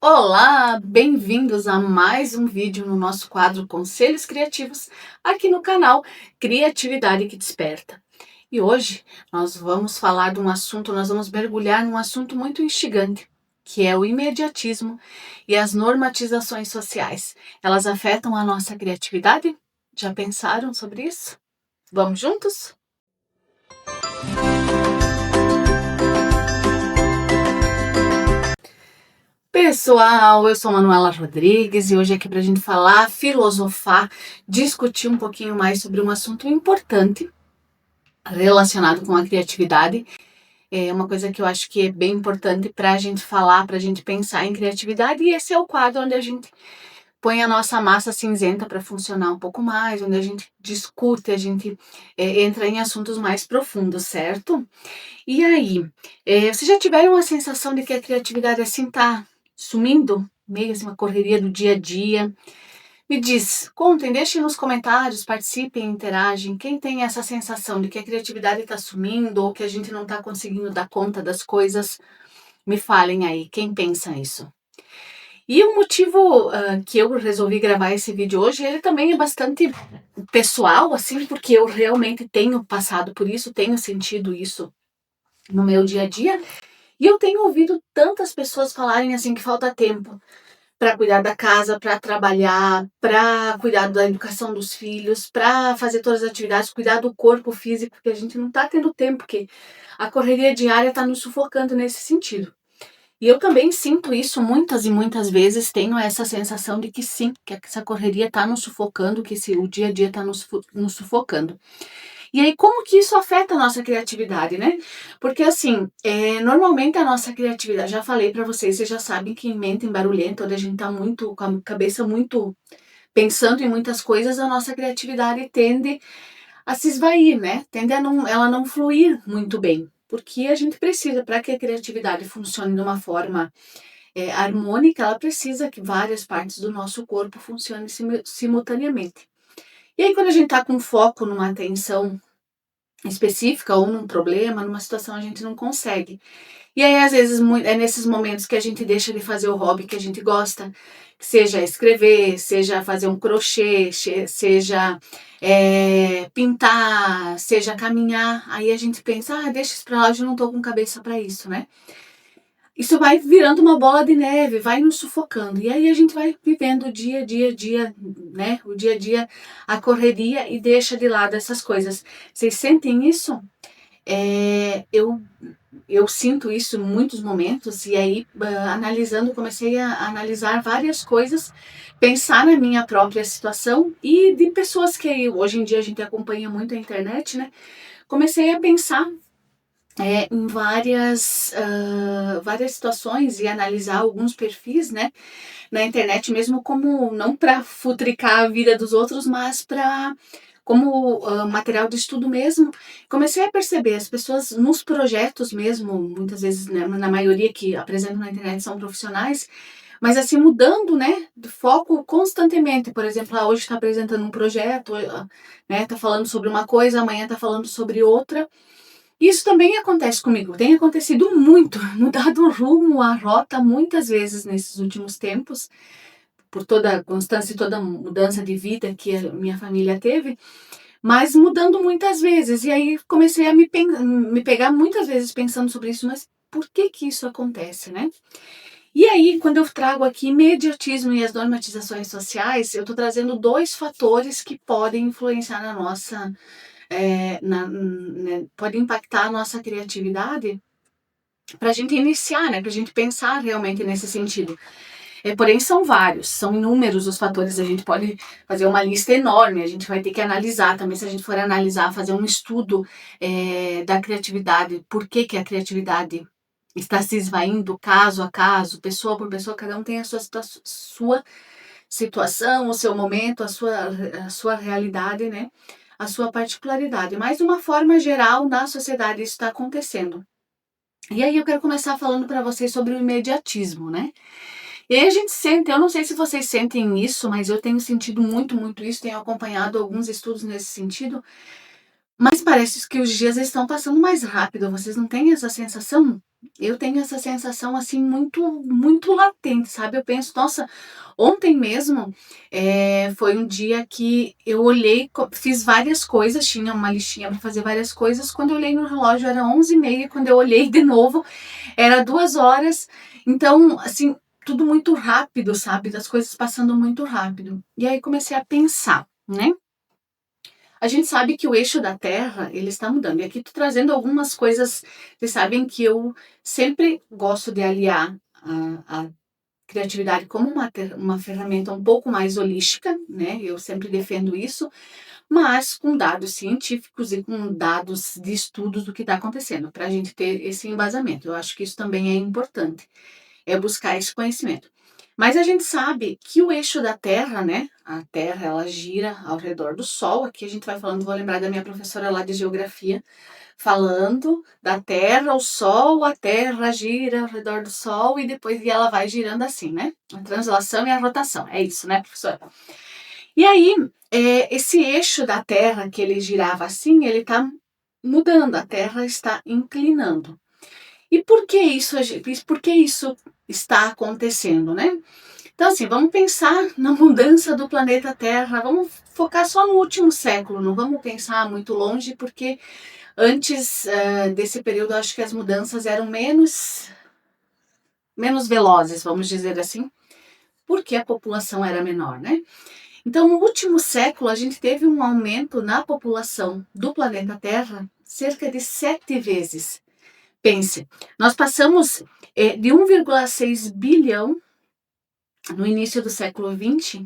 Olá, bem-vindos a mais um vídeo no nosso quadro Conselhos Criativos, aqui no canal Criatividade que Desperta. E hoje nós vamos falar de um assunto, nós vamos mergulhar num assunto muito instigante, que é o imediatismo e as normatizações sociais. Elas afetam a nossa criatividade? Já pensaram sobre isso? Vamos juntos? Pessoal, eu sou Manuela Rodrigues e hoje aqui para a gente falar, filosofar, discutir um pouquinho mais sobre um assunto importante relacionado com a criatividade. É uma coisa que eu acho que é bem importante para a gente falar, para a gente pensar em criatividade, e esse é o quadro onde a gente põe a nossa massa cinzenta para funcionar um pouco mais, onde a gente discute, a gente entra em assuntos mais profundos, certo? E aí, vocês já tiveram a sensação de que a criatividade assim tá sumindo? Meio assim, uma correria do dia a dia. Me diz, contem, deixem nos comentários, participem, interagem. Quem tem essa sensação de que a criatividade está sumindo ou que a gente não está conseguindo dar conta das coisas, me falem aí, quem pensa isso? E o motivo que eu resolvi gravar esse vídeo hoje, ele também é bastante pessoal, assim, porque eu realmente tenho passado por isso, tenho sentido isso no meu dia a dia. E eu tenho ouvido tantas pessoas falarem assim que falta tempo para cuidar da casa, para trabalhar, para cuidar da educação dos filhos, para fazer todas as atividades, cuidar do corpo físico, que a gente não está tendo tempo, porque a correria diária está nos sufocando nesse sentido. E eu também sinto isso muitas e muitas vezes, tenho essa sensação de que sim, que essa correria está nos sufocando, que o dia a dia está nos sufocando. E aí, como que isso afeta a nossa criatividade, né? Porque assim, normalmente a nossa criatividade, já falei pra vocês já sabem que em mente barulhenta, onde a gente tá muito, com a cabeça muito pensando em muitas coisas, a nossa criatividade tende a se esvair, né? Tende a não, ela não fluir muito bem. Porque a gente precisa, para que a criatividade funcione de uma forma harmônica, ela precisa que várias partes do nosso corpo funcionem simultaneamente. E aí, quando a gente tá com foco numa atenção específica ou num problema, numa situação a gente não consegue. E aí, às vezes, é nesses momentos que a gente deixa de fazer o hobby que a gente gosta, que seja escrever, seja fazer um crochê, seja pintar, seja caminhar. Aí a gente pensa, deixa isso pra lá, eu já não tô com cabeça para isso, né? Isso vai virando uma bola de neve, vai nos sufocando. E aí a gente vai vivendo o dia, né? O dia a dia, a correria e deixa de lado essas coisas. Vocês sentem isso? Eu sinto isso em muitos momentos, e aí, analisando, comecei a analisar várias coisas, pensar na minha própria situação e de pessoas que hoje em dia a gente acompanha muito a internet, né? Comecei a pensar em várias situações e analisar alguns perfis, né, na internet mesmo, como não para futricar a vida dos outros, mas para como material de estudo mesmo. Comecei a perceber as pessoas nos projetos mesmo, muitas vezes, né, na maioria que apresentam na internet são profissionais, mas assim mudando, né, de foco constantemente. Por exemplo, hoje está apresentando um projeto, né, está falando sobre uma coisa, amanhã está falando sobre outra. Isso também acontece comigo, tem acontecido muito, mudado o rumo, a rota muitas vezes nesses últimos tempos, por toda a constância e toda a mudança de vida que a minha família teve, mas mudando muitas vezes. E aí comecei a me pegar muitas vezes pensando sobre isso, mas por que que isso acontece, né? E aí, quando eu trago aqui imediatismo e as normatizações sociais, eu estou trazendo dois fatores que podem influenciar na nossa né, pode impactar a nossa criatividade para a gente iniciar, né, para a gente pensar realmente nesse sentido. Porém, são vários, são inúmeros os fatores, a gente pode fazer uma lista enorme, a gente vai ter que analisar também, se a gente for analisar, fazer um estudo da criatividade, por que que a criatividade está se esvaindo caso a caso, pessoa por pessoa, cada um tem a sua situação, o seu momento, a sua realidade, né? A sua particularidade. Mas de uma forma geral, na sociedade isso está acontecendo. E aí eu quero começar falando para vocês sobre o imediatismo, né? E aí a gente sente, eu não sei se vocês sentem isso, mas eu tenho sentido muito, muito isso, tenho acompanhado alguns estudos nesse sentido, mas parece que os dias estão passando mais rápido, vocês não têm essa sensação? eu tenho essa sensação assim muito latente, sabe? Eu penso, nossa, ontem mesmo foi um dia que eu olhei, fiz várias coisas, tinha uma listinha para fazer várias coisas. Quando eu olhei no relógio era 11h30, quando eu olhei de novo era 2 horas. Então, assim, tudo muito rápido, sabe? Das coisas passando muito rápido. E aí comecei a pensar, né? A gente sabe que o eixo da Terra, ele está mudando. E aqui tô trazendo algumas coisas, vocês sabem que eu sempre gosto de aliar a criatividade como uma ferramenta um pouco mais holística, né? Eu sempre defendo isso, mas com dados científicos e com dados de estudos do que está acontecendo, para a gente ter esse embasamento. Eu acho que isso também é importante, é buscar esse conhecimento. Mas a gente sabe que o eixo da Terra, né? A Terra, ela gira ao redor do Sol. Aqui a gente vai falando, vou lembrar da minha professora lá de geografia, falando da Terra, o Sol, a Terra gira ao redor do Sol e depois ela vai girando assim, né? A translação e a rotação. É isso, né, professora? E aí, esse eixo da Terra que ele girava assim, ele está mudando, a Terra está inclinando. E por que isso está acontecendo, né? Então, assim, vamos pensar na mudança do planeta Terra, vamos focar só no último século, não vamos pensar muito longe, porque antes desse período, acho que as mudanças eram menos velozes, vamos dizer assim, porque a população era menor, né? Então, no último século, a gente teve um aumento na população do planeta Terra cerca de 7 vezes. Pense, nós passamos de 1,6 bilhão no início do século XX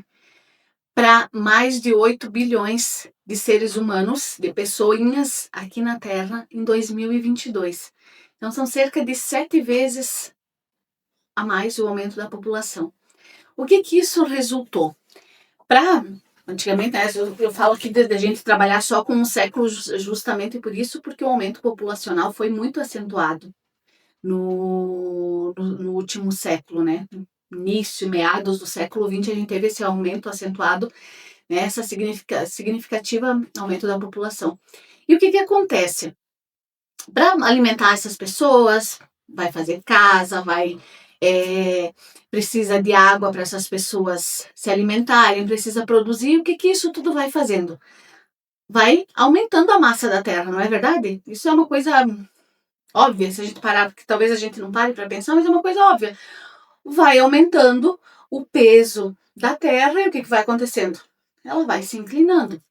para mais de 8 bilhões de seres humanos, de pessoinhas aqui na Terra em 2022. Então, são cerca de 7 vezes a mais o aumento da população. O que isso resultou? Antigamente, né, eu falo aqui de gente trabalhar só com um século justamente por isso, porque o aumento populacional foi muito acentuado no último século, né? Início, meados do século XX, a gente teve esse aumento acentuado, né, essa significativa aumento da população. E o que acontece? Para alimentar essas pessoas, vai fazer casa, precisa de água para essas pessoas se alimentarem, precisa produzir. O que isso tudo vai fazendo? Vai aumentando a massa da Terra, não é verdade? Isso é uma coisa óbvia, se a gente parar, porque talvez a gente não pare para pensar, mas é uma coisa óbvia. Vai aumentando o peso da Terra e o que vai acontecendo? Ela vai se inclinando.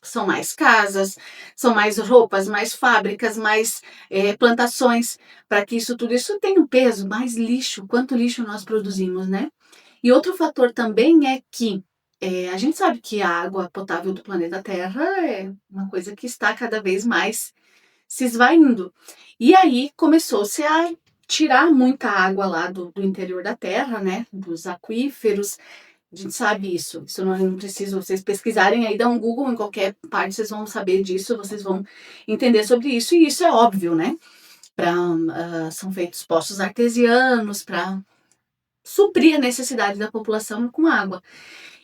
São mais casas, são mais roupas, mais fábricas, mais plantações, para que tudo isso tenha um peso, mais lixo, quanto lixo nós produzimos, né? E outro fator também é que a gente sabe que a água potável do planeta Terra é uma coisa que está cada vez mais se esvaindo. E aí começou-se a tirar muita água lá do interior da Terra, né? Dos aquíferos. A gente sabe isso. Isso não precisa vocês pesquisarem aí, dá um Google em qualquer parte, vocês vão saber disso, vocês vão entender sobre isso. E isso é óbvio, né? São feitos poços artesianos para suprir a necessidade da população com água.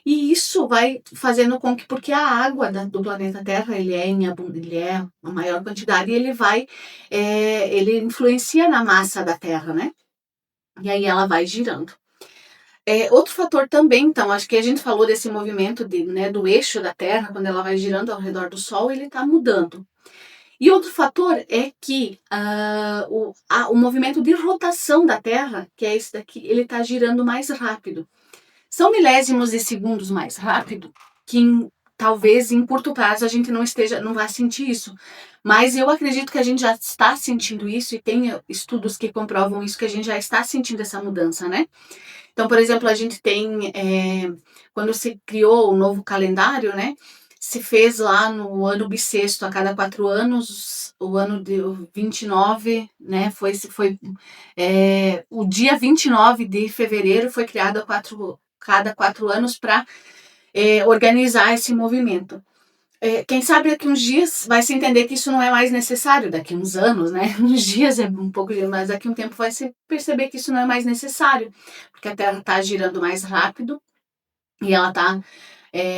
E isso vai fazendo com que, porque a água do planeta Terra, ele é a maior quantidade, e ele influencia na massa da Terra, né? E aí ela vai girando. Outro fator também, então, acho que a gente falou desse movimento do eixo da Terra, quando ela vai girando ao redor do Sol, ele está mudando. E outro fator é que o movimento de rotação da Terra, que é esse daqui, ele está girando mais rápido. São milésimos de segundos mais rápido, que talvez em curto prazo a gente não vá sentir isso. Mas eu acredito que a gente já está sentindo isso, e tem estudos que comprovam isso, que a gente já está sentindo essa mudança, né? Então, por exemplo, a gente tem, quando se criou o novo calendário, né? Se fez lá no ano bissexto, a cada 4 anos, o ano de 29, né? O dia 29 de fevereiro foi criado cada 4 anos para organizar esse movimento. Quem sabe daqui uns dias vai se entender que isso não é mais necessário, daqui uns anos, né? Uns dias é um pouco, mas daqui um tempo vai se perceber que isso não é mais necessário, porque a Terra está girando mais rápido e ela está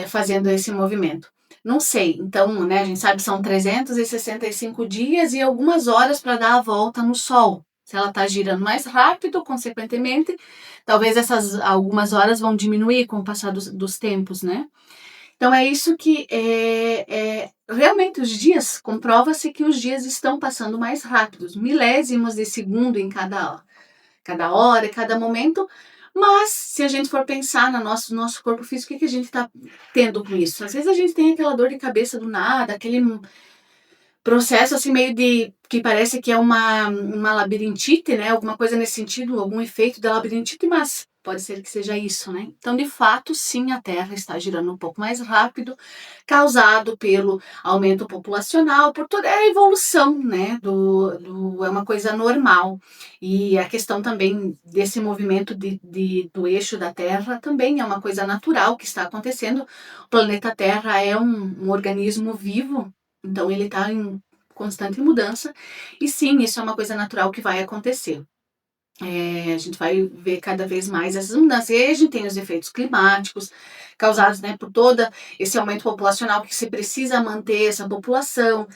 fazendo esse movimento. Não sei, então, né, a gente sabe que são 365 dias e algumas horas para dar a volta no Sol. Se ela está girando mais rápido, consequentemente, talvez essas algumas horas vão diminuir com o passar dos tempos, né? Então é isso que realmente os dias, comprova-se que os dias estão passando mais rápidos, milésimos de segundo em cada hora, cada momento. Mas se a gente for pensar no nosso corpo físico, o que a gente está tendo com isso? Às vezes a gente tem aquela dor de cabeça do nada, aquele processo assim meio de que parece que é uma labirintite, né? Alguma coisa nesse sentido, algum efeito da labirintite, mas pode ser que seja isso, né? Então, de fato, sim, a Terra está girando um pouco mais rápido, causado pelo aumento populacional, por toda a evolução, né? É uma coisa normal. E a questão também desse movimento do eixo da Terra também é uma coisa natural que está acontecendo. O planeta Terra é um organismo vivo, então ele está em constante mudança, e sim, isso é uma coisa natural que vai acontecer. A gente vai ver cada vez mais essas mudanças. E aí a gente tem os efeitos climáticos causados, né, por todo esse aumento populacional, que se precisa manter essa população,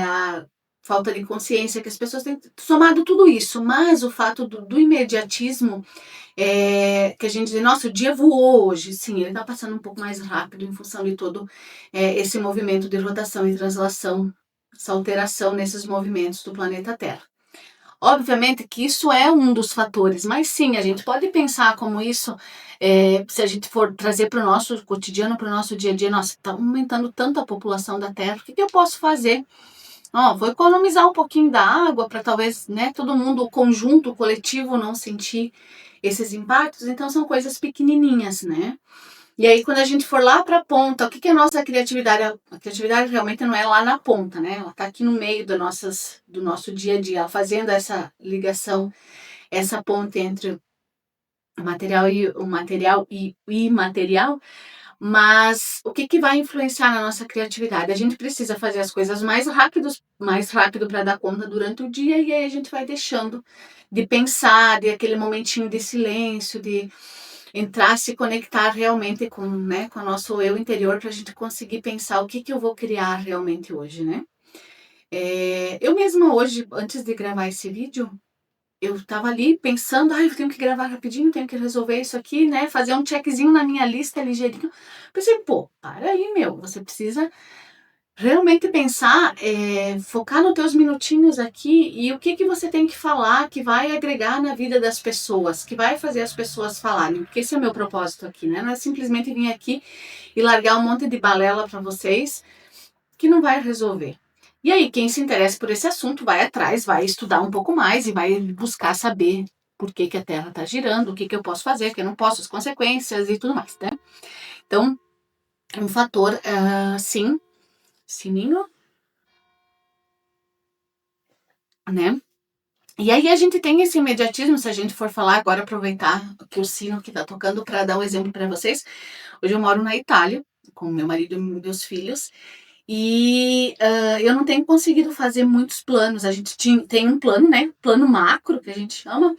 a falta de consciência que as pessoas têm, somado tudo isso, mas o fato do imediatismo, que a gente diz, nossa, o dia voou hoje, sim, ele está passando um pouco mais rápido em função de todo esse movimento de rotação e translação, essa alteração nesses movimentos do planeta Terra. Obviamente que isso é um dos fatores, mas sim, a gente pode pensar como isso, se a gente for trazer para o nosso cotidiano, para o nosso dia a dia, nossa, está aumentando tanto a população da Terra, o que eu posso fazer? Vou economizar um pouquinho da água para talvez, né, todo mundo, o conjunto, o coletivo não sentir esses impactos, então são coisas pequenininhas, né? E aí, quando a gente for lá para a ponta, o que é a nossa criatividade? A criatividade realmente não é lá na ponta, né? Ela está aqui no meio do nosso dia a dia, fazendo essa ligação, essa ponte entre o imaterial. Mas o que vai influenciar na nossa criatividade? A gente precisa fazer as coisas mais rápido para dar conta durante o dia, e aí a gente vai deixando de pensar, de aquele momentinho de silêncio, de entrar, se conectar realmente com, né, com o nosso eu interior, para a gente conseguir pensar o que eu vou criar realmente hoje, né? Eu mesma hoje, antes de gravar esse vídeo, eu estava ali pensando, eu tenho que gravar rapidinho, tenho que resolver isso aqui, né? Fazer um checkzinho na minha lista ligeirinho. Pensei, pô, para aí, meu, você precisa realmente pensar, focar nos teus minutinhos aqui e o que você tem que falar que vai agregar na vida das pessoas, que vai fazer as pessoas falarem, porque esse é o meu propósito aqui, né? Não é simplesmente vir aqui e largar um monte de balela para vocês que não vai resolver. E aí, quem se interessa por esse assunto vai atrás, vai estudar um pouco mais e vai buscar saber por que a Terra está girando, o que eu posso fazer, o que eu não posso, as consequências e tudo mais, né? Então, um fator, sim, sininho, né? E aí a gente tem esse imediatismo, se a gente for falar agora, aproveitar que o sino que tá tocando para dar um exemplo para vocês. Hoje eu moro na Itália, com meu marido e meus filhos, e eu não tenho conseguido fazer muitos planos. A gente tem um plano, né? Plano macro, que a gente chama,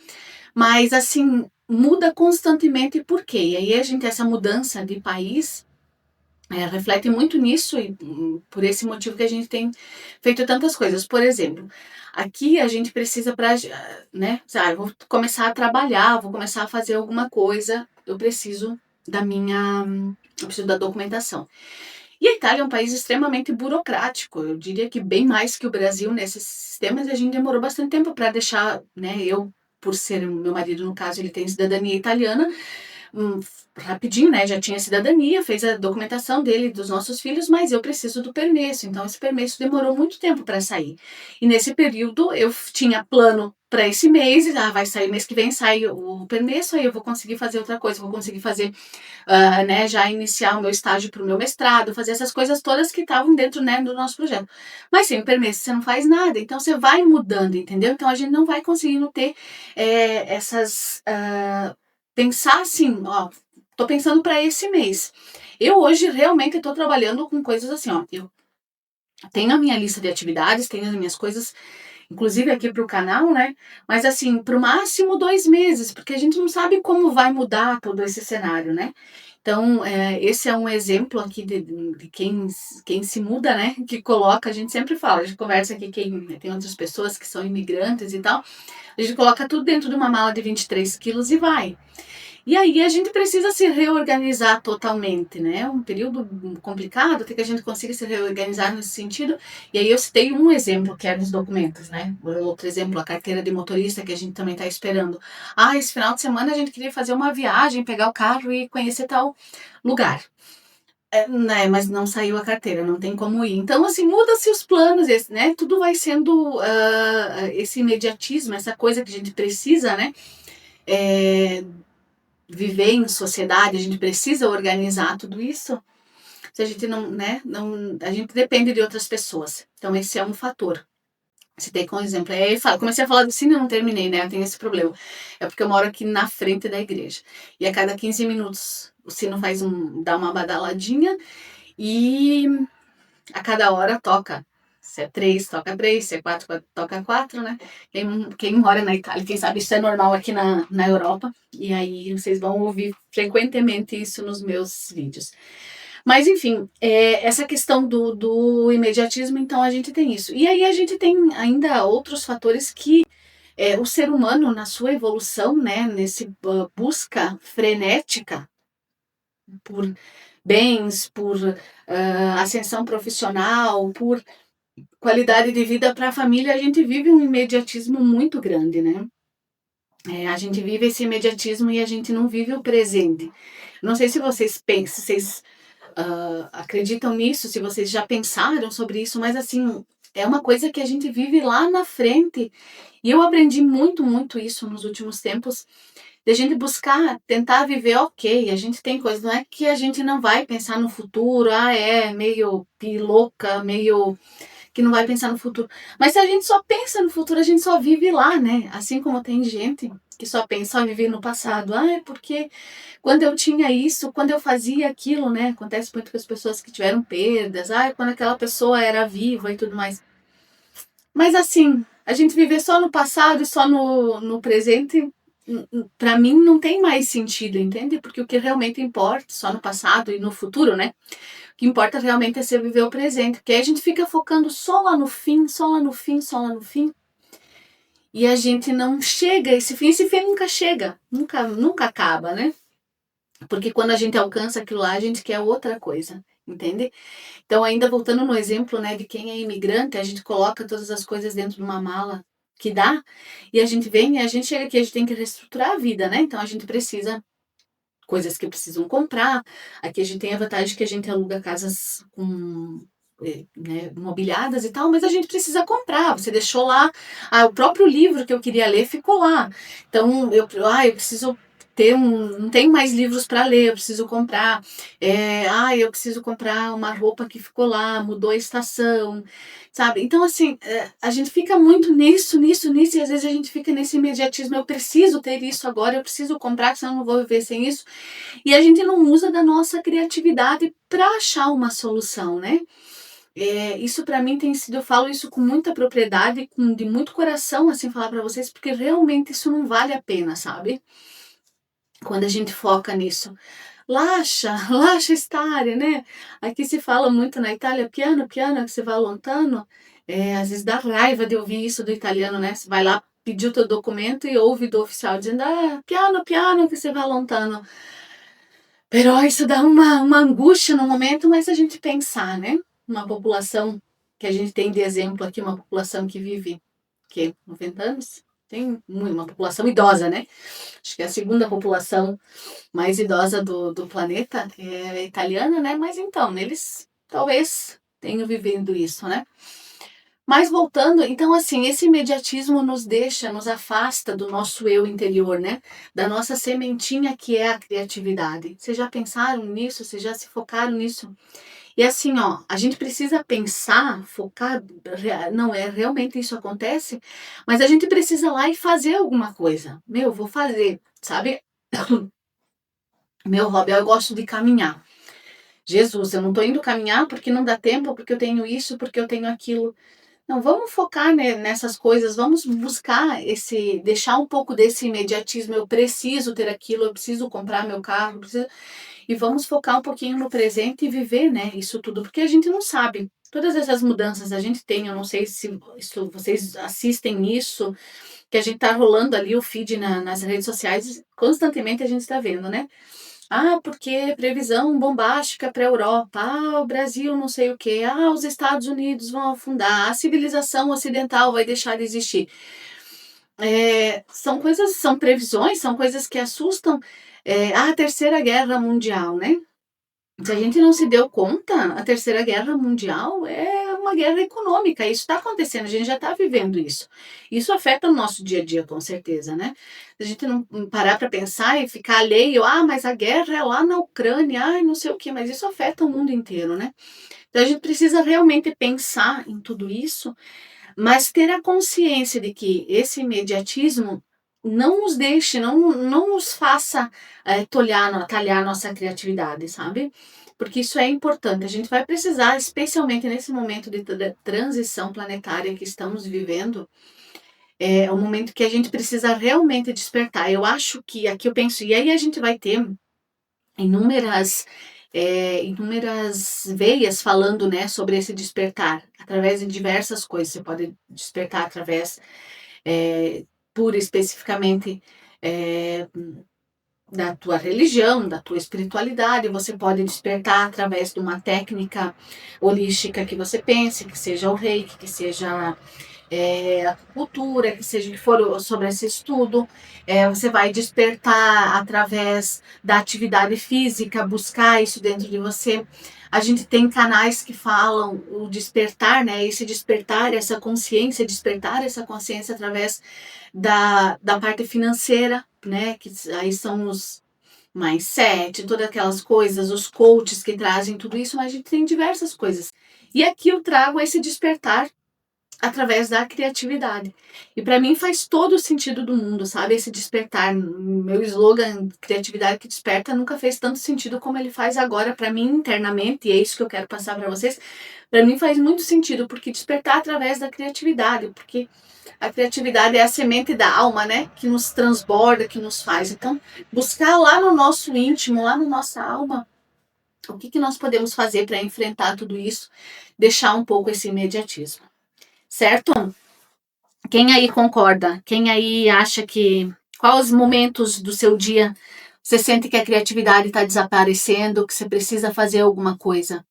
mas assim, muda constantemente. Por quê? E aí a gente, essa mudança de país, reflete muito nisso, e por esse motivo que a gente tem feito tantas coisas. Por exemplo, aqui a gente precisa para, né, eu vou começar a trabalhar, vou começar a fazer alguma coisa, eu preciso da documentação. E a Itália é um país extremamente burocrático, eu diria que bem mais que o Brasil nesses sistemas, e a gente demorou bastante tempo para deixar, né, por ser meu marido, no caso, ele tem cidadania italiana, rapidinho, né? Já tinha cidadania, fez a documentação dele, dos nossos filhos, mas eu preciso do permesso. Então, esse permesso demorou muito tempo para sair. E nesse período, eu tinha plano para esse mês, vai sair mês que vem, sai o permesso, aí eu vou conseguir fazer outra coisa, vou conseguir fazer, né, já iniciar o meu estágio para o meu mestrado, fazer essas coisas todas que estavam dentro, né, do nosso projeto. Mas sem permesso você não faz nada, então você vai mudando, entendeu? Então a gente não vai conseguindo ter essas. Pensar assim, tô pensando para esse mês. Eu hoje realmente estou trabalhando com coisas assim, eu tenho a minha lista de atividades, tenho as minhas coisas inclusive aqui para o canal, né? Mas assim, para o máximo 2 meses, porque a gente não sabe como vai mudar todo esse cenário, né? Então, esse é um exemplo aqui de quem se muda, né? Que coloca, a gente sempre fala, a gente conversa aqui, tem outras pessoas que são imigrantes e tal, a gente coloca tudo dentro de uma mala de 23 quilos e vai. E aí a gente precisa se reorganizar totalmente, né? É um período complicado, até que a gente consiga se reorganizar nesse sentido. E aí eu citei um exemplo, que é dos documentos, né? Outro exemplo, a carteira de motorista, que a gente também está esperando. Ah, esse final de semana a gente queria fazer uma viagem, pegar o carro e conhecer tal lugar. Né, mas não saiu a carteira, não tem como ir. Então, assim, muda-se os planos, né? Tudo vai sendo esse imediatismo, essa coisa que a gente precisa, né? É, viver em sociedade, a gente precisa organizar tudo isso. Se a gente não, né, não, a gente depende de outras pessoas. Então esse é um fator. Citei como exemplo. Aí comecei a falar do sino e não terminei, né? Eu tenho esse problema. É porque eu moro aqui na frente da igreja. E a cada 15 minutos o sino dá uma badaladinha e a cada hora toca. Se é 3, toca 3, se é 4, toca 4, né? Quem mora na Itália, quem sabe isso é normal aqui na Europa. E aí vocês vão ouvir frequentemente isso nos meus vídeos. Mas enfim, essa questão do imediatismo, então a gente tem isso. E aí a gente tem ainda outros fatores que o ser humano, na sua evolução, né, nesse busca frenética por bens, por ascensão profissional, por qualidade de vida para a família, a gente vive um imediatismo muito grande, né? A gente vive esse imediatismo e a gente não vive o presente. Não sei se vocês pensam, se vocês acreditam nisso, se vocês já pensaram sobre isso, mas assim, é uma coisa que a gente vive lá na frente. E eu aprendi muito, muito isso nos últimos tempos, de a gente buscar, tentar viver ok. A gente tem coisas, não é que a gente não vai pensar no futuro, meio louca, meio que não vai pensar no futuro. Mas se a gente só pensa no futuro, a gente só vive lá, né? Assim como tem gente que só pensa, só vive no passado. É porque quando eu tinha isso, quando eu fazia aquilo, né? Acontece muito com as pessoas que tiveram perdas. Quando aquela pessoa era viva e tudo mais. Mas assim, a gente viver só no passado e só no presente, para mim não tem mais sentido, entende? Porque o que realmente importa, só no passado e no futuro, né? O que importa realmente é você viver o presente. Porque aí a gente fica focando só lá no fim, só lá no fim, só lá no fim. E a gente não chega, esse fim nunca chega, nunca acaba, né? Porque quando a gente alcança aquilo lá, a gente quer outra coisa, entende? Então, ainda voltando no exemplo, né, de quem é imigrante, a gente coloca todas as coisas dentro de uma mala que dá, e a gente vem e a gente chega aqui, a gente tem que reestruturar a vida, né? Então, a gente precisa coisas que precisam comprar. Aqui a gente tem a vantagem que a gente aluga casas com né, mobiliadas e tal, mas a gente precisa comprar. Você deixou lá, o próprio livro que eu queria ler ficou lá. Então eu preciso ter não tenho mais livros para ler, eu preciso comprar. Eu preciso comprar uma roupa que ficou lá, mudou a estação, sabe? Então assim, a gente fica muito nisso, e às vezes a gente fica nesse imediatismo. Eu preciso ter isso agora, eu preciso comprar, senão eu não vou viver sem isso. E a gente não usa da nossa criatividade para achar uma solução, né? Isso para mim tem sido, eu falo isso com muita propriedade, de muito coração, assim, falar para vocês, porque realmente isso não vale a pena, sabe? Quando a gente foca nisso. Lascia, lascia stare, né? Aqui se fala muito na Itália, piano, piano, que você vai lontano. Às vezes dá raiva de ouvir isso do italiano, né? Você vai lá pedir o teu documento e ouve do oficial dizendo, piano, piano, que você vai lontano. Pero isso dá uma angústia no momento, mas a gente pensar, né? Uma população que a gente tem de exemplo aqui, uma população que vive, 90 anos? Tem uma população idosa, né? Acho que é a segunda população mais idosa do planeta é italiana, né? Mas então, eles talvez tenham vivido isso, né? Mas voltando, então assim, esse imediatismo nos deixa, nos afasta do nosso eu interior, né? Da nossa sementinha que é a criatividade. Vocês já pensaram nisso? Vocês já se focaram nisso? E assim, ó, a gente precisa pensar, focar, não é realmente isso acontece, mas a gente precisa ir lá e fazer alguma coisa. Vou fazer, sabe? Meu hobby, eu gosto de caminhar. Jesus, eu não tô indo caminhar porque não dá tempo, porque eu tenho isso, porque eu tenho aquilo. Não, vamos focar, né, nessas coisas, vamos buscar deixar um pouco desse imediatismo, eu preciso ter aquilo, eu preciso comprar meu carro, e vamos focar um pouquinho no presente e viver, né, isso tudo, porque a gente não sabe. Todas essas mudanças a gente tem, eu não sei se vocês assistem isso, que a gente tá rolando ali o feed nas redes sociais, constantemente a gente está vendo, né? Ah, porque previsão bombástica para a Europa. Ah, o Brasil não sei o quê. Ah, os Estados Unidos vão afundar. A civilização ocidental vai deixar de existir. São coisas, são previsões, são coisas que assustam. A Terceira Guerra Mundial, né? Se a gente não se deu conta, a Terceira Guerra Mundial é uma guerra econômica. Isso está acontecendo, a gente já está vivendo isso. Isso afeta o nosso dia a dia, com certeza, né? Se a gente não parar para pensar e ficar alheio, mas a guerra é lá na Ucrânia, ai, não sei o quê, mas isso afeta o mundo inteiro, né? Então a gente precisa realmente pensar em tudo isso, mas ter a consciência de que esse imediatismo não nos deixe, não nos faça talhar nossa criatividade, sabe? Porque isso é importante. A gente vai precisar, especialmente nesse momento de transição planetária que estamos vivendo, é um momento que a gente precisa realmente despertar. Eu acho que aqui eu penso, e aí a gente vai ter inúmeras inúmeras veias falando, né, sobre esse despertar, através de diversas coisas. Você pode despertar através, pura e especificamente, eh, da tua religião, da tua espiritualidade. Você pode despertar através de uma técnica holística que você pense, que seja o reiki, que seja acupuntura, que seja que for sobre esse estudo. Você vai despertar através da atividade física, buscar isso dentro de você. A gente tem canais que falam o despertar, né? Esse despertar, essa consciência, despertar essa consciência através da parte financeira, né? Que aí são os mindset, todas aquelas coisas, os coaches que trazem tudo isso, mas a gente tem diversas coisas. E aqui eu trago esse despertar através da criatividade. E para mim faz todo o sentido do mundo, sabe? Esse despertar. Meu slogan, criatividade que desperta, nunca fez tanto sentido como ele faz agora para mim internamente, e é isso que eu quero passar para vocês. Para mim faz muito sentido, porque despertar através da criatividade, porque a criatividade é a semente da alma, né? Que nos transborda, que nos faz. Então, buscar lá no nosso íntimo, lá na nossa alma, o que nós podemos fazer para enfrentar tudo isso, deixar um pouco esse imediatismo. Certo? Quem aí concorda? Quem aí acha que... Quais momentos do seu dia você sente que a criatividade está desaparecendo, que você precisa fazer alguma coisa?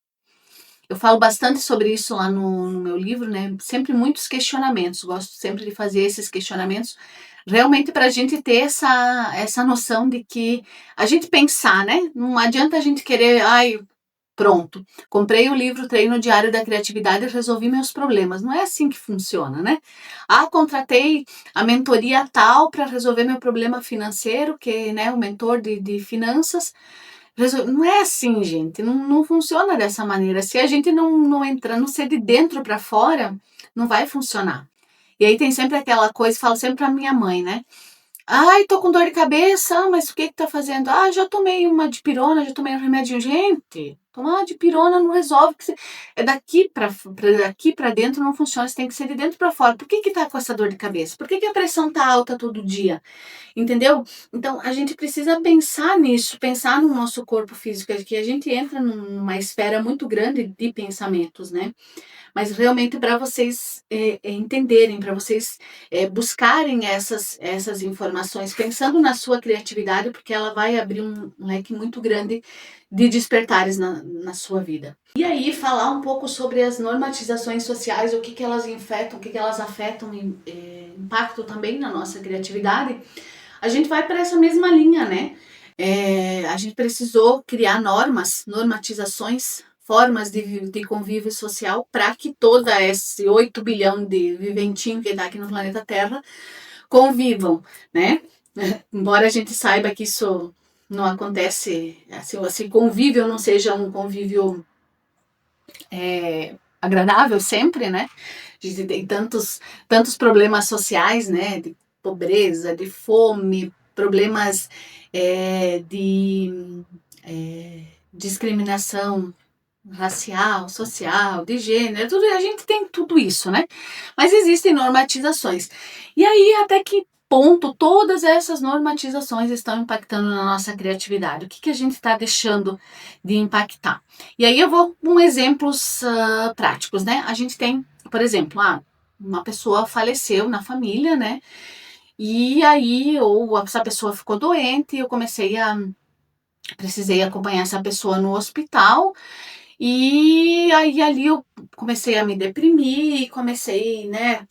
Eu falo bastante sobre isso lá no meu livro, né? Sempre muitos questionamentos. Gosto sempre de fazer esses questionamentos, realmente para a gente ter essa noção de que a gente pensar, né? Não adianta a gente querer, pronto, comprei o livro Treino Diário da Criatividade e resolvi meus problemas. Não é assim que funciona, né? Contratei a mentoria tal para resolver meu problema financeiro, que, né, o mentor de finanças. Não é assim, gente. Não funciona dessa maneira. Se a gente não entrar, não ser de dentro para fora, não vai funcionar. E aí tem sempre aquela coisa, falo sempre para minha mãe, né? Ai, tô com dor de cabeça, mas o que que tá fazendo? Já tomei uma dipirona, já tomei um remédio. Gente, tomar uma dipirona não resolve. É daqui para dentro não funciona, você tem que ser de dentro para fora. Por que que tá com essa dor de cabeça? Por que que a pressão tá alta todo dia? Entendeu? Então, a gente precisa pensar nisso, pensar no nosso corpo físico, que a gente entra numa esfera muito grande de pensamentos, né? Mas realmente para vocês entenderem, para vocês buscarem essas informações, pensando na sua criatividade, porque ela vai abrir um leque muito grande de despertares na sua vida. E aí, falar um pouco sobre as normatizações sociais, o que, que elas afetam, o que, que elas afetam, impacto também na nossa criatividade. A gente vai para essa mesma linha, né? A gente precisou criar normatizações, formas de convívio social para que toda esse 8 bilhão de viventinho que está aqui no planeta Terra convivam, né? Embora a gente saiba que isso não acontece, assim, esse convívio não seja um convívio agradável sempre, né? A gente tem tantos problemas sociais, né? De pobreza, de fome, problemas de discriminação, racial, social, de gênero, tudo, a gente tem tudo isso, né? Mas existem normatizações. E aí, até que ponto todas essas normatizações estão impactando na nossa criatividade? O que, que a gente está deixando de impactar? E aí eu vou com exemplos práticos, né? A gente tem, por exemplo, uma pessoa faleceu na família, né? E aí, ou essa pessoa ficou doente, eu precisei acompanhar essa pessoa no hospital, e aí ali eu comecei a me deprimir, comecei, né,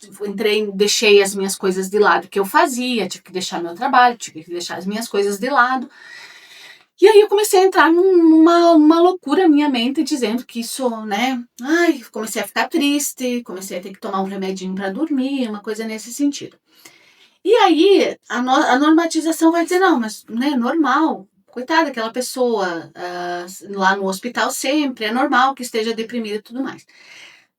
deixei as minhas coisas de lado que eu fazia, tive que deixar meu trabalho, tive que deixar as minhas coisas de lado. E aí eu comecei a entrar numa loucura na minha mente, dizendo que isso, né, comecei a ficar triste, comecei a ter que tomar um remedinho para dormir, uma coisa nesse sentido. E aí a normatização vai dizer, não, mas né, normal, coitada daquela pessoa lá no hospital sempre, é normal que esteja deprimida e tudo mais.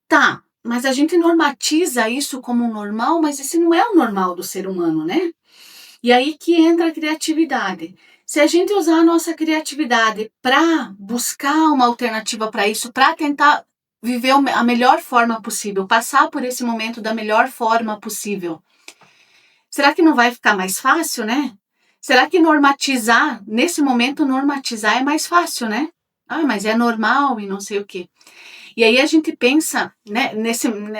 Tá, mas a gente normatiza isso como normal, mas esse não é o normal do ser humano, né? E aí que entra a criatividade. Se a gente usar a nossa criatividade para buscar uma alternativa para isso, para tentar viver a melhor forma possível, passar por esse momento da melhor forma possível, será que não vai ficar mais fácil, né? Será que nesse momento, normatizar é mais fácil, né? Mas é normal e não sei o quê. E aí a gente pensa, né,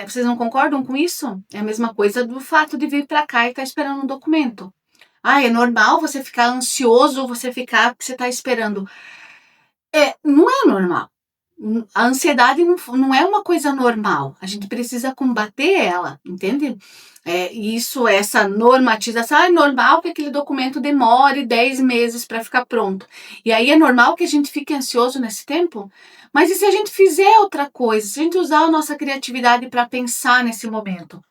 vocês não concordam com isso? É a mesma coisa do fato de vir para cá e estar esperando um documento. É normal você ficar ansioso, porque você está esperando. Não é normal. A ansiedade não é uma coisa normal. A gente precisa combater ela, entende? Essa normatização, é normal que aquele documento demore 10 meses para ficar pronto. E aí é normal que a gente fique ansioso nesse tempo? Mas e se a gente fizer outra coisa? Se a gente usar a nossa criatividade para pensar nesse momento?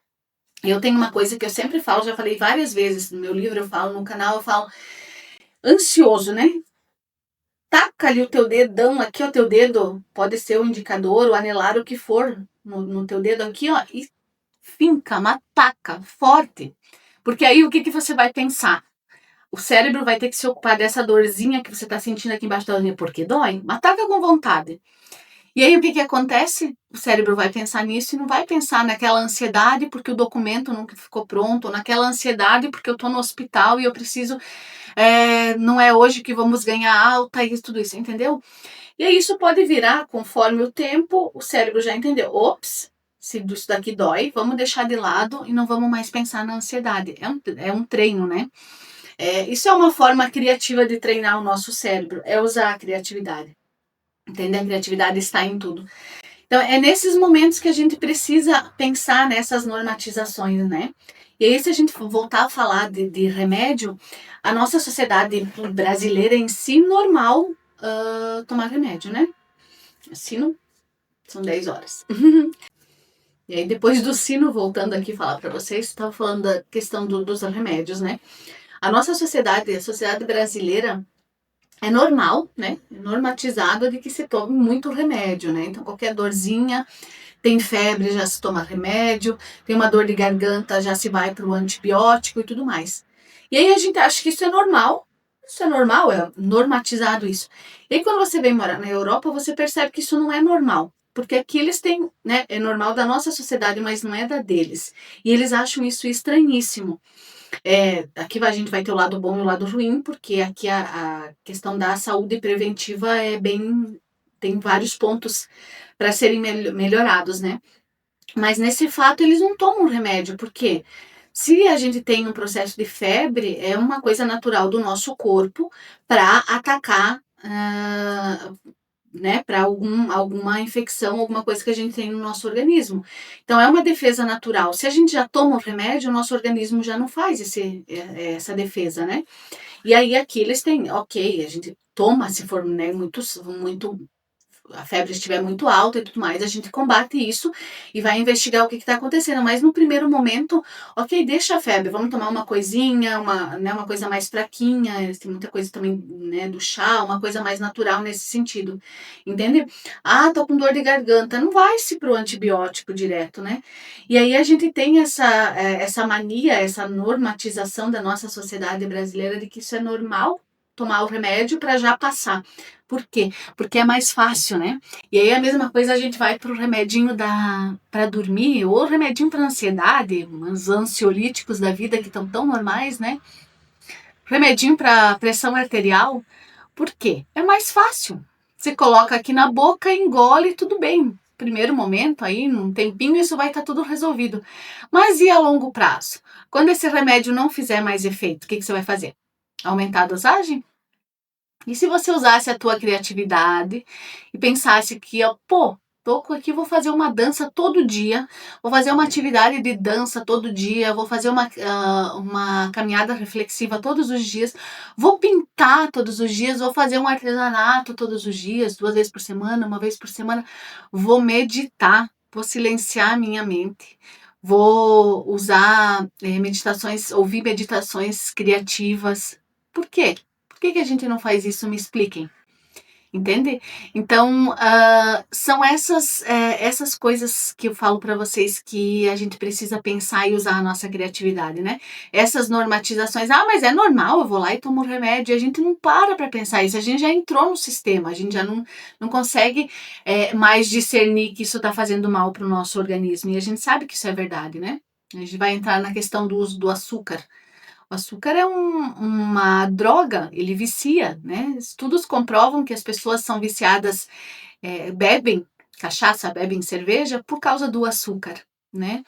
Eu tenho uma coisa que eu sempre falo, já falei várias vezes no meu livro, eu falo no canal, eu falo, ansioso, né? Taca ali o teu dedão, aqui o teu dedo, pode ser o indicador, o anelar, o que for, no teu dedo aqui, ó, e finca, uma taca forte. Porque aí o que, que você vai pensar? O cérebro vai ter que se ocupar dessa dorzinha que você está sentindo aqui embaixo da orelha, porque dói, mas taca com vontade. E aí o que, que acontece? O cérebro vai pensar nisso e não vai pensar naquela ansiedade porque o documento nunca ficou pronto, ou naquela ansiedade porque eu estou no hospital e eu preciso, não é hoje que vamos ganhar alta e tudo isso, entendeu? E aí isso pode virar, conforme o tempo, o cérebro já entendeu. Ops, se isso daqui dói, vamos deixar de lado e não vamos mais pensar na ansiedade. É um treino, né? Isso é uma forma criativa de treinar o nosso cérebro, é usar a criatividade. Entende? A criatividade está em tudo. Então, é nesses momentos que a gente precisa pensar nessas normatizações, né? E aí, se a gente voltar a falar de remédio, a nossa sociedade brasileira em si, normal tomar remédio, né? Sino, são 10 horas. E aí, depois do sino, voltando aqui falar para vocês, estava falando da questão dos remédios, né? A nossa sociedade, a sociedade brasileira, é normal, né? É normatizado de que se tome muito remédio, né? Então, qualquer dorzinha, tem febre, já se toma remédio, tem uma dor de garganta, já se vai para o antibiótico e tudo mais. E aí a gente acha que isso é normal, é normatizado isso. E aí quando você vem morar na Europa, você percebe que isso não é normal. Porque aqui eles têm, né, é normal da nossa sociedade, mas não é da deles. E eles acham isso estranhíssimo. Aqui a gente vai ter o lado bom e o lado ruim, porque aqui a questão da saúde preventiva tem vários pontos para serem melhorados, né? Mas nesse fato eles não tomam remédio, porque se a gente tem um processo de febre, é uma coisa natural do nosso corpo para atacar, né, para alguma infecção, alguma coisa que a gente tem no nosso organismo. Então é uma defesa natural. Se a gente já toma o remédio, o nosso organismo já não faz essa defesa, né? E aí aqui eles têm, ok, a gente toma se for, né, muito a febre estiver muito alta e tudo mais, a gente combate isso e vai investigar o que está acontecendo. Mas no primeiro momento, ok, deixa a febre, vamos tomar uma coisinha, uma coisa mais fraquinha, tem muita coisa também, né, do chá, uma coisa mais natural nesse sentido, entende? Tô com dor de garganta, não vai-se pro antibiótico direto, né? E aí a gente tem essa mania, essa normatização da nossa sociedade brasileira de que isso é normal, tomar o remédio para já passar. Por quê? Porque é mais fácil, né? E aí a mesma coisa a gente vai pro remedinho para dormir, ou remedinho para ansiedade, uns ansiolíticos da vida que estão tão normais, né? Remedinho para pressão arterial. Por quê? É mais fácil. Você coloca aqui na boca, engole, tudo bem. Primeiro momento, aí, num tempinho, isso vai estar tudo resolvido. Mas e a longo prazo? Quando esse remédio não fizer mais efeito, o que você vai fazer? Aumentar a dosagem? E se você usasse a tua criatividade e pensasse que, ó, pô, tô aqui, vou fazer uma dança todo dia, vou fazer uma atividade de dança todo dia, vou fazer uma caminhada reflexiva todos os dias, vou pintar todos os dias, vou fazer um artesanato todos os dias, 2 vezes por semana, 1 vez por semana, vou meditar, vou silenciar a minha mente. Vou usar meditações, ouvir meditações criativas. Por quê? Por que a gente não faz isso? Me expliquem. Entende? Então, são essas coisas que eu falo para vocês que a gente precisa pensar e usar a nossa criatividade, né? Essas normatizações, mas é normal, eu vou lá e tomo remédio, e a gente não para pensar isso, a gente já entrou no sistema, a gente já não consegue mais discernir que isso está fazendo mal para o nosso organismo, e a gente sabe que isso é verdade, né? A gente vai entrar na questão do uso do açúcar. O açúcar é uma droga, ele vicia, né? Estudos comprovam que as pessoas são viciadas, bebem cachaça, bebem cerveja por causa do açúcar, né?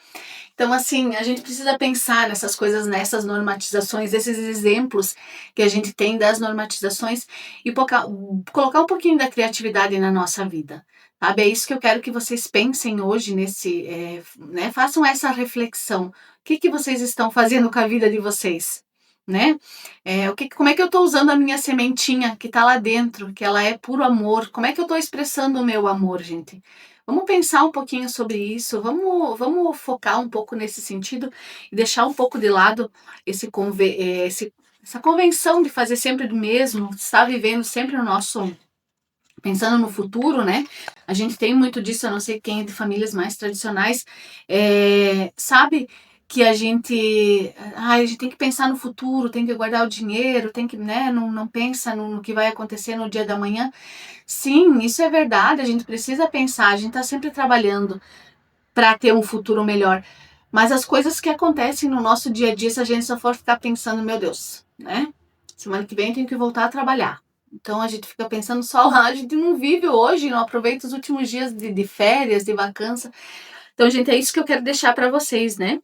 Então, assim, a gente precisa pensar nessas coisas, nessas normatizações, esses exemplos que a gente tem das normatizações e colocar um pouquinho da criatividade na nossa vida, sabe? É isso que eu quero que vocês pensem hoje né? Façam essa reflexão. O que vocês estão fazendo com a vida de vocês? Né? Como é que eu estou usando a minha sementinha que está lá dentro, que ela é puro amor? Como é que eu estou expressando o meu amor, gente? Vamos pensar um pouquinho sobre isso, vamos focar um pouco nesse sentido e deixar um pouco de lado essa convenção de fazer sempre do mesmo, estar vivendo sempre no nosso, pensando no futuro, né? A gente tem muito disso, eu não sei quem é de famílias mais tradicionais, sabe que a gente tem que pensar no futuro, tem que guardar o dinheiro, tem que, né, não pensa no que vai acontecer no dia da manhã. Sim, isso é verdade, a gente precisa pensar, a gente está sempre trabalhando para ter um futuro melhor. Mas as coisas que acontecem no nosso dia a dia, se a gente só for ficar pensando, meu Deus, né? Semana que vem eu tenho que voltar a trabalhar. Então a gente fica pensando só lá, a gente não vive hoje, não aproveita os últimos dias de férias, de vacança. Então, gente, é isso que eu quero deixar para vocês, né?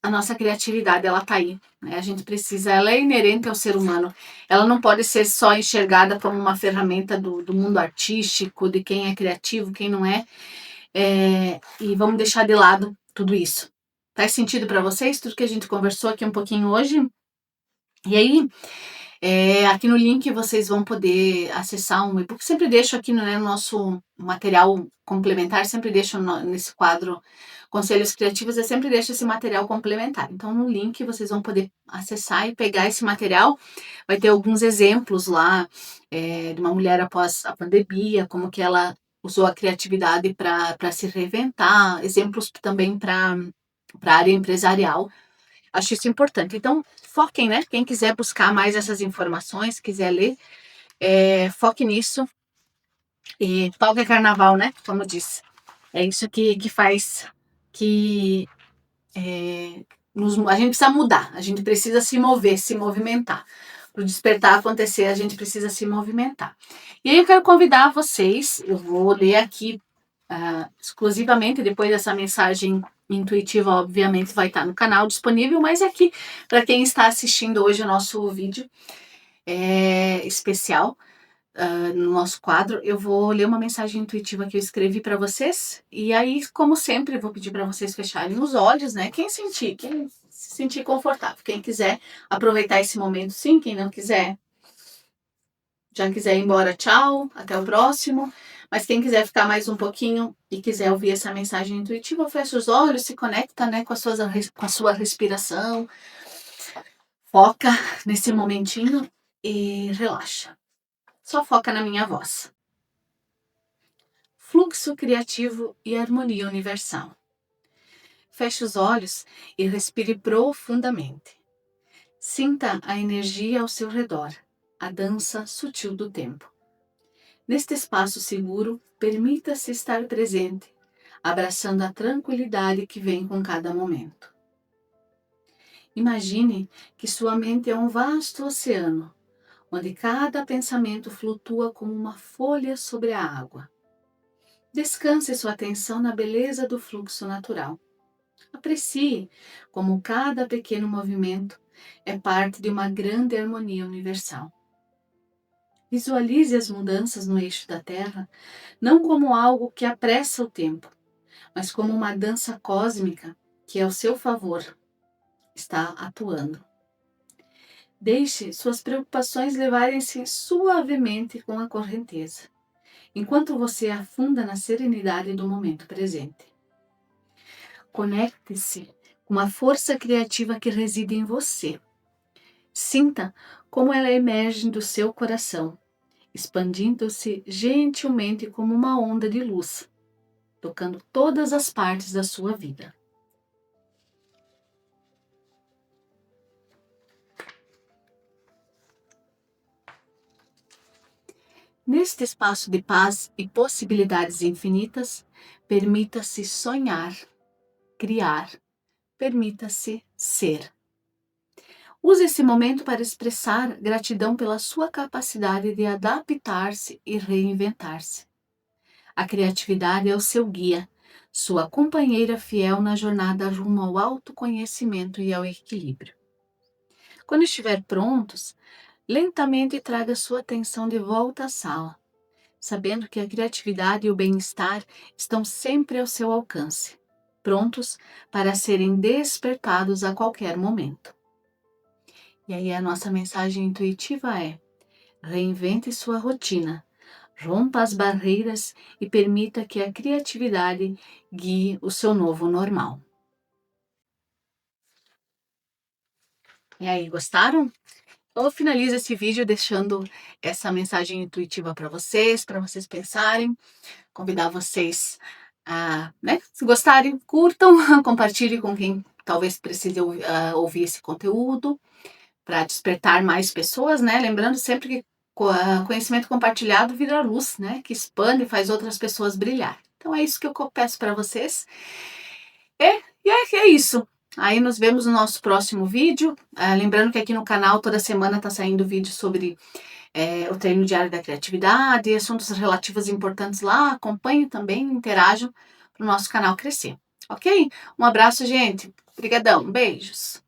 A nossa criatividade, ela tá aí, né? A gente precisa, ela é inerente ao ser humano. Ela não pode ser só enxergada como uma ferramenta do mundo artístico, de quem é criativo, quem não é. E vamos deixar de lado tudo isso. Faz sentido para vocês tudo que a gente conversou aqui um pouquinho hoje? E aí, aqui no link vocês vão poder acessar um e-book. Sempre deixo aqui no nosso material complementar, sempre deixo nesse quadro Conselhos Criativos, eu sempre deixo esse material complementar. Então, no link vocês vão poder acessar e pegar esse material. Vai ter alguns exemplos lá de uma mulher após a pandemia, como que ela usou a criatividade para se reinventar, exemplos também para a área empresarial. Acho isso importante. Então, foquem, né? Quem quiser buscar mais essas informações, quiser ler, foque nisso. E pau que é carnaval, né? Como disse. É isso que faz que a gente precisa mudar, a gente precisa se mover, se movimentar. Para o despertar acontecer, a gente precisa se movimentar. E aí eu quero convidar vocês, eu vou ler aqui exclusivamente depois dessa mensagem intuitiva, obviamente vai estar no canal disponível, mas aqui para quem está assistindo hoje o nosso vídeo especial, no nosso quadro, eu vou ler uma mensagem intuitiva que eu escrevi para vocês. E aí, como sempre, vou pedir para vocês fecharem os olhos, né? Quem se sentir confortável, quem quiser aproveitar esse momento, sim. Quem não quiser, já quiser ir embora, tchau, até o próximo. Mas quem quiser ficar mais um pouquinho e quiser ouvir essa mensagem intuitiva, fecha os olhos, se conecta, né, com a sua respiração, foca nesse momentinho e relaxa. Só foca na minha voz. Fluxo criativo e harmonia universal. Feche os olhos e respire profundamente. Sinta a energia ao seu redor, a dança sutil do tempo. Neste espaço seguro, permita-se estar presente, abraçando a tranquilidade que vem com cada momento. Imagine que sua mente é um vasto oceano, onde cada pensamento flutua como uma folha sobre a água. Descanse sua atenção na beleza do fluxo natural. Aprecie como cada pequeno movimento é parte de uma grande harmonia universal. Visualize as mudanças no eixo da Terra não como algo que apressa o tempo, mas como uma dança cósmica que, ao seu favor, está atuando. Deixe suas preocupações levarem-se suavemente com a correnteza, enquanto você afunda na serenidade do momento presente. Conecte-se com a força criativa que reside em você. Sinta como ela emerge do seu coração, expandindo-se gentilmente como uma onda de luz, tocando todas as partes da sua vida. Neste espaço de paz e possibilidades infinitas, permita-se sonhar, criar, permita-se ser. Use esse momento para expressar gratidão pela sua capacidade de adaptar-se e reinventar-se. A criatividade é o seu guia, sua companheira fiel na jornada rumo ao autoconhecimento e ao equilíbrio. Quando estiver prontos, lentamente traga sua atenção de volta à sala, sabendo que a criatividade e o bem-estar estão sempre ao seu alcance, prontos para serem despertados a qualquer momento. E aí a nossa mensagem intuitiva é: reinvente sua rotina, rompa as barreiras e permita que a criatividade guie o seu novo normal. E aí, gostaram? Eu finalizo esse vídeo deixando essa mensagem intuitiva para vocês pensarem, convidar vocês a, se gostarem, curtam, compartilhem com quem talvez precise ouvir esse conteúdo, para despertar mais pessoas, né? Lembrando sempre que conhecimento compartilhado vira luz, né? Que expande e faz outras pessoas brilhar. Então é isso que eu peço para vocês. É isso. Aí nos vemos no nosso próximo vídeo. Lembrando que aqui no canal toda semana está saindo vídeo sobre o treino diário da criatividade, assuntos relativos importantes lá. Acompanhem também, interajam para o nosso canal crescer. Ok? Um abraço, gente. Obrigadão. Beijos.